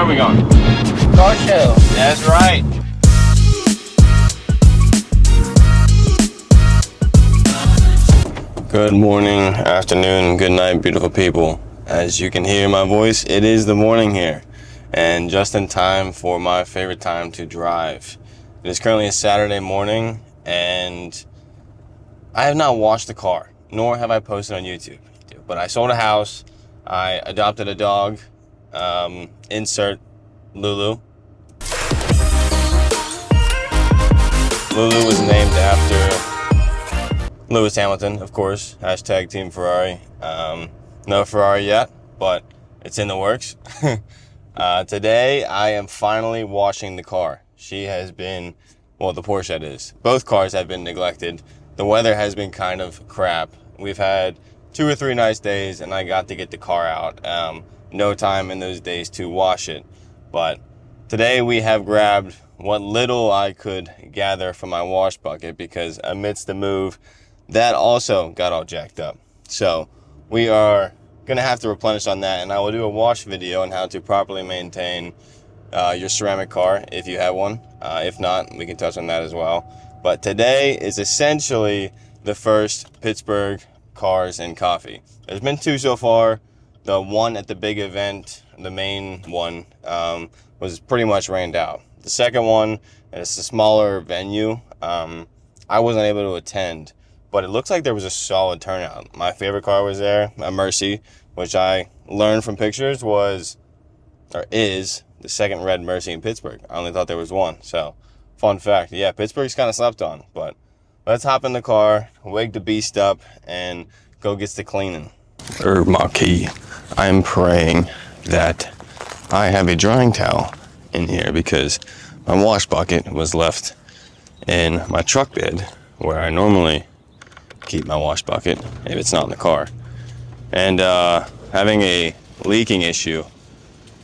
Where are we going? Car show. That's right. Good morning, afternoon, good night, beautiful people. As you can hear my voice, it is the morning here, and just in time for my favorite time to drive. It is currently a Saturday morning, and I have not washed the car, nor have I posted on YouTube. But I sold a house, I adopted a dog, insert Lulu. Lulu was named after Lewis Hamilton, of course, hashtag Team Ferrari. No Ferrari yet, but it's in the works. Today, I am finally washing the car. She has been, well, the Porsche that is. Both cars have been neglected. The weather has been kind of crap. We've had 2 or 3 nice days, and I got to get the car out. No time in those days to wash it. But today we have grabbed what little I could gather from my wash bucket, because amidst the move, that also got all jacked up. So we are going to have to replenish on that, and I will do a wash video on how to properly maintain your ceramic car if you have one. If not, we can touch on that as well. But today is essentially the first Pittsburgh Cars and Coffee. There's been 2 so far. The one at the big event, the main one, was pretty much rained out. The second one, and it's a smaller venue, I wasn't able to attend, but it looks like there was a solid turnout. My favorite car was there, a Mercy, which I learned from pictures is the second red Mercy in Pittsburgh. I only thought there was one, so fun fact. Yeah, Pittsburgh's kind of slept on, but let's hop in the car, wake the beast up, and go get the cleaning. My key. I am praying that I have a drying towel in here, because my wash bucket was left in my truck bed where I normally keep my wash bucket if it's not in the car. And having a leaking issue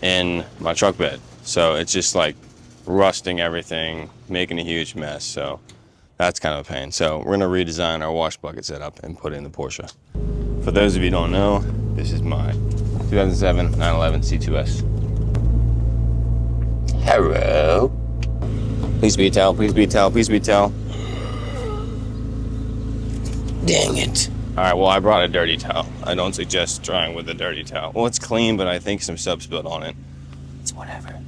in my truck bed. So it's just like rusting everything, making a huge mess. So that's kind of a pain. So we're gonna redesign our wash bucket setup and put it in the Porsche. For those of you who don't know, this is my 2007 911 C2S. Hello. Please be a towel, please be a towel, please be a towel. Dang it. All right, well, I brought a dirty towel. I don't suggest drying with a dirty towel. Well, it's clean, but I think some soap spilled on it. It's whatever.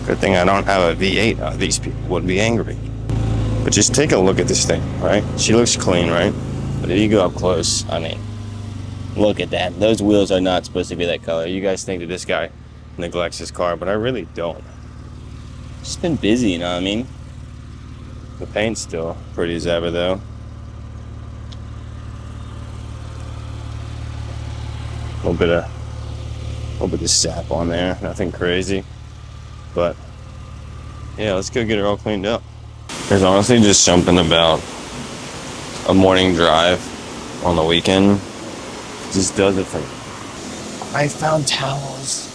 Good thing I don't have a V8. These people would be angry. But just take a look at this thing, right? She looks clean, right? But if you go up close, I mean, look at that. Those wheels are not supposed to be that color. You guys think that this guy neglects his car, but I really don't. Just been busy, you know what I mean? The paint's still pretty as ever, though. A little bit of sap on there. Nothing crazy, but yeah, let's go get her all cleaned up. There's honestly just something about a morning drive on the weekend. It just does it for me. I found towels.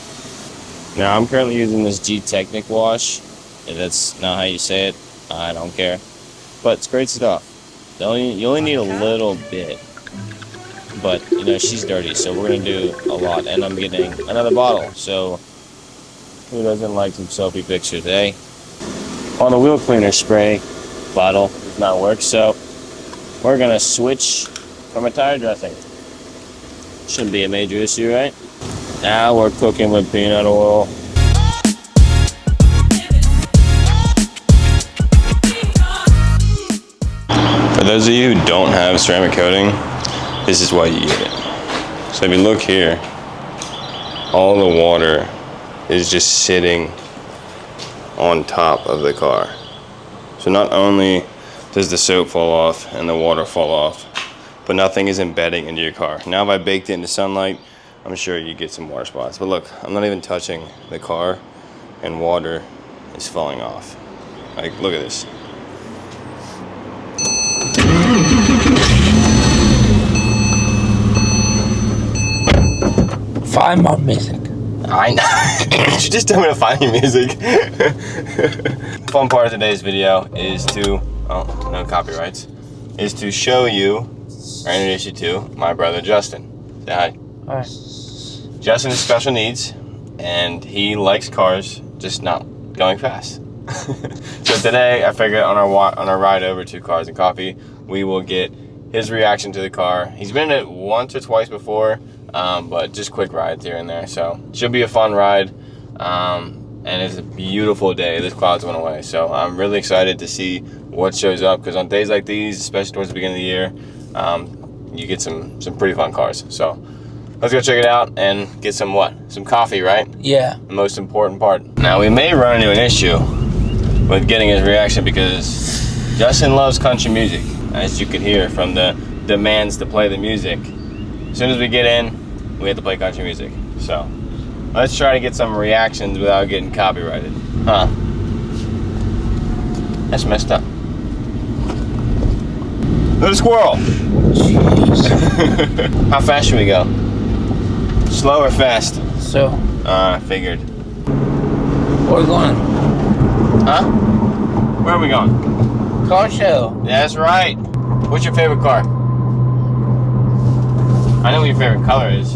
Now I'm currently using this G-Technic wash. If that's not how you say it, I don't care. But it's great stuff. You only need a little bit. But, you know, she's dirty, so we're going to do a lot. And I'm getting another bottle, so who doesn't like some soapy pictures, eh? On the wheel cleaner spray bottle does not work, so we're going to switch from a tire dressing. Shouldn't be a major issue, right? Now we're cooking with peanut oil. For those of you who don't have ceramic coating, this is why you get it. So if you look here, all the water is just sitting on top of the car. So not only does the soap fall off and the water fall off, but nothing is embedding into your car. Now if I baked it into sunlight, I'm sure you get some water spots. But look, I'm not even touching the car and water is falling off. Like, look at this. Find my music. I know. You just told me to find your music. Fun part of today's video is to, oh, no copyrights, is to show you, or introduce you to, my brother Justin. Say hi. Hi. Justin has special needs, and he likes cars, just not going fast. So today, I figured on our ride over to Cars and Coffee, we will get his reaction to the car. He's been in it once or twice before, but just quick rides here and there. So it should be a fun ride, and it's a beautiful day. This clouds went away, so I'm really excited to see what shows up, because on days like these, especially towards the beginning of the year, you get some pretty fun cars. So let's go check it out and get some coffee, right? Yeah. The most important part. Now, we may run into an issue with getting his reaction, because Justin loves country music, as you can hear from the demands to play the music. As soon as we get in, we have to play country music. So let's try to get some reactions without getting copyrighted. Huh? That's messed up. Little squirrel. Jeez. How fast should we go? Slow or fast? So, I figured. where are we going? Huh? Where are we going? Car show. That's right. What's your favorite car? I know what your favorite color is.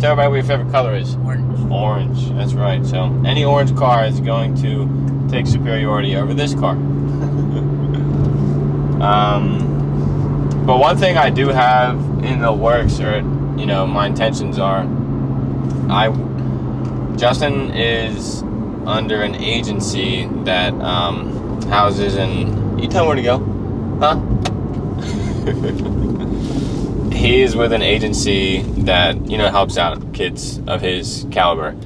Tell everybody what your favorite color is. Orange. Orange. That's right. So any orange car is going to take superiority over this car. But one thing I do have in the works, or my intentions are, Justin is under an agency that houses and you tell him where to go, huh? He is with an agency that helps out kids of his caliber,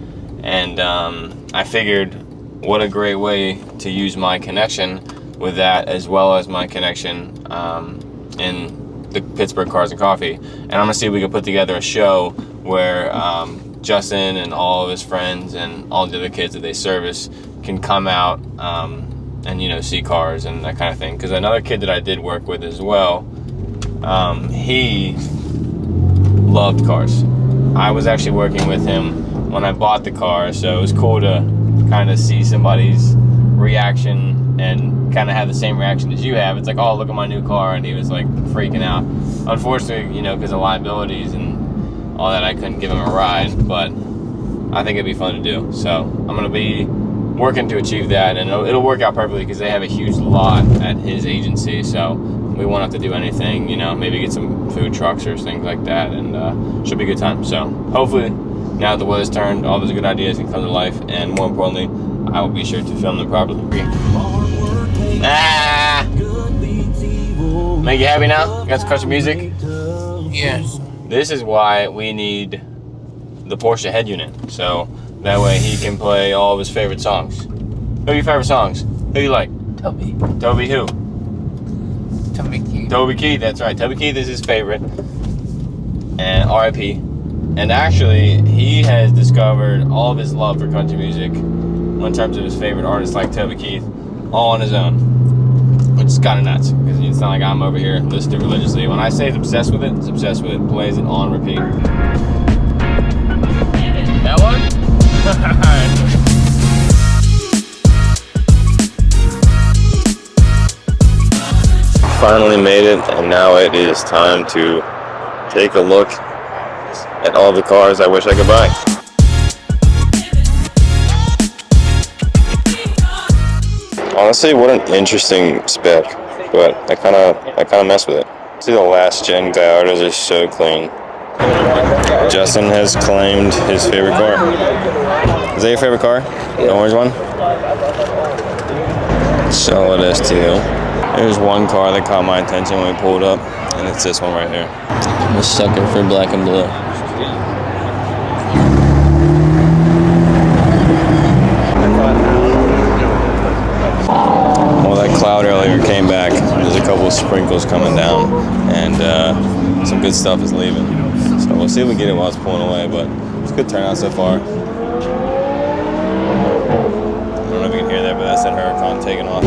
and I figured what a great way to use my connection with that, as well as my connection in the Pittsburgh Cars and Coffee, and I'm gonna see if we can put together a show where Justin and all of his friends and all the other kids that they service can come out and see cars and that kind of thing. Because another kid that I did work with as well, he loved cars. I was actually working with him when I bought the car, so it was cool to kind of see somebody's reaction and kind of have the same reaction as you have. It's like, oh, look at my new car, and he was like freaking out. Unfortunately, because of liabilities and all that, I couldn't give him a ride, but I think it'd be fun to do. So I'm gonna be working to achieve that, and it'll work out perfectly, because they have a huge lot at his agency, so we won't have to do anything, maybe get some food trucks or things like that, and should be a good time. So hopefully, now that the weather's turned, all those good ideas can come to life, and more importantly, I will be sure to film them properly. Make you happy now? You got some country music? Yes. This is why we need the Porsche head unit, so that way he can play all of his favorite songs. Who are your favorite songs? Who you like? Toby. Toby who? Toby Keith. Toby Keith, that's right. Toby Keith is his favorite. And R.I.P. And actually, he has discovered all of his love for country music in terms of his favorite artists like Toby Keith, all on his own. Which is kind of nuts, because it's not like I'm over here listening religiously. When I say he's obsessed with it, he's obsessed with it. Plays it on repeat. That one? Finally made it, and now it is time to take a look at all the cars I wish I could buy. Honestly, what an interesting spec, but I kind of mess with it. See, the last gen Gallardos are so clean. Justin has claimed his favorite car. Is that your favorite car? The orange one? Solid STO. There's one car that caught my attention when we pulled up, and it's this one right here. I'm a sucker for black and blue. Well, that cloud earlier came back. There's a couple of sprinkles coming down, and some good stuff is leaving. So we'll see if we get it while it's pulling away, but it's a good turnout so far. I don't know if you can hear that, but that's that Huracan taking off.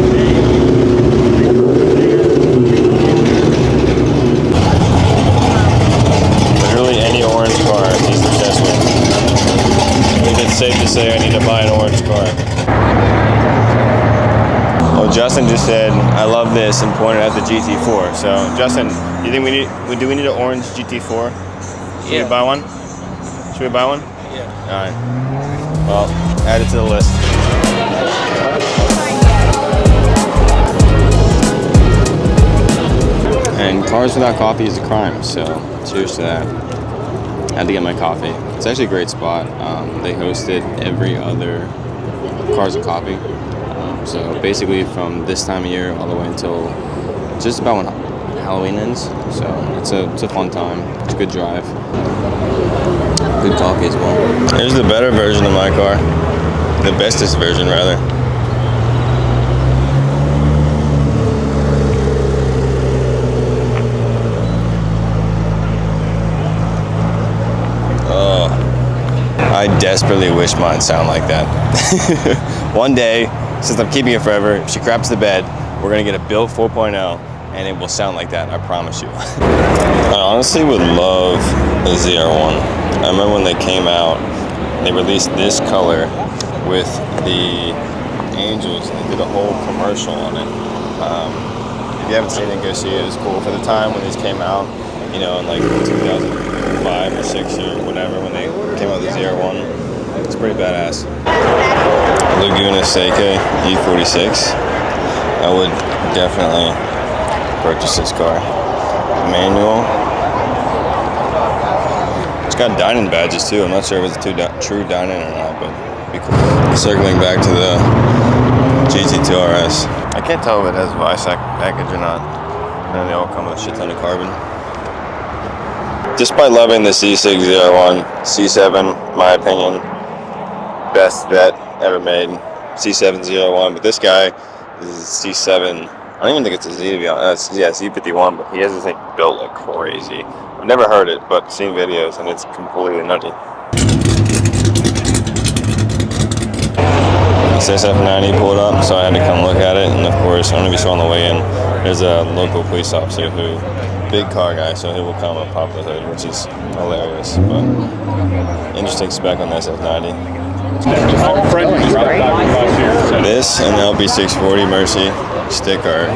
Literally any orange car he's obsessed with. I think it's safe to say I need to buy an orange car. Well, Justin just said, I love this, and pointed at the GT4. So, Justin, you think do we need an orange GT4? Should we buy one? Should we buy one? Yeah. All right. Well, add it to the list. And cars without coffee is a crime, so cheers to that. I had to get my coffee. It's actually a great spot. They host it every other Cars and Coffee. So basically from this time of year all the way until just about when Halloween ends. So it's a fun time. It's a good drive. Good coffee as well. Here's the better version of my car. The bestest version, rather. Oh, I desperately wish mine sound like that. One day, since I'm keeping it forever, if she craps the bed, we're gonna get a built 4.0 and it will sound like that, I promise you. I honestly would love a ZR1. I remember when they came out, they released this color with the Angels. They did a whole commercial on it. If you haven't seen it, go see it. It was cool for the time when these came out, you know, in like 2005 or 6 or whatever, when they came out with the ZR1. It's pretty badass. Laguna Seca E46. I would definitely purchase this car. Manual. It's got dining badges too. I'm not sure if it's true dining or not, but it'd be cool. Circling back to the GT2 RS. I can't tell if it has Visac package or not. And they all come with a shit ton of carbon. Despite loving the C6 ZR1, C7, my opinion, best bet ever made. C7 ZR1, but this guy is C7. I don't even think it's a Z, to be honest. Yeah, Z51, but he has this thing built like crazy. I've never heard it, but seen videos, and it's completely nutty. This F90 pulled up, so I had to come look at it, and of course, I don't know if you saw on the way in, there's a local police officer who, big car guy, so he will come and pop the hood, which is hilarious, but interesting spec on this F90. This and the LB640 Mercy stick are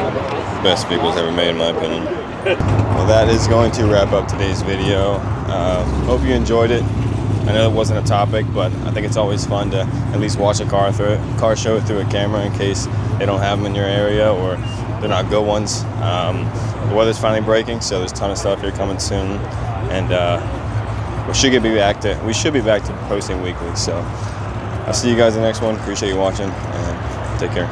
best vehicles ever made, in my opinion. Well, that is going to wrap up today's video. Hope you enjoyed it. I know it wasn't a topic, but I think it's always fun to at least watch a car show through a camera in case they don't have them in your area or they're not good ones. The weather's finally breaking, so there's a ton of stuff here coming soon, and we should be back to posting weekly. So I'll see you guys in the next one. Appreciate you watching, and take care.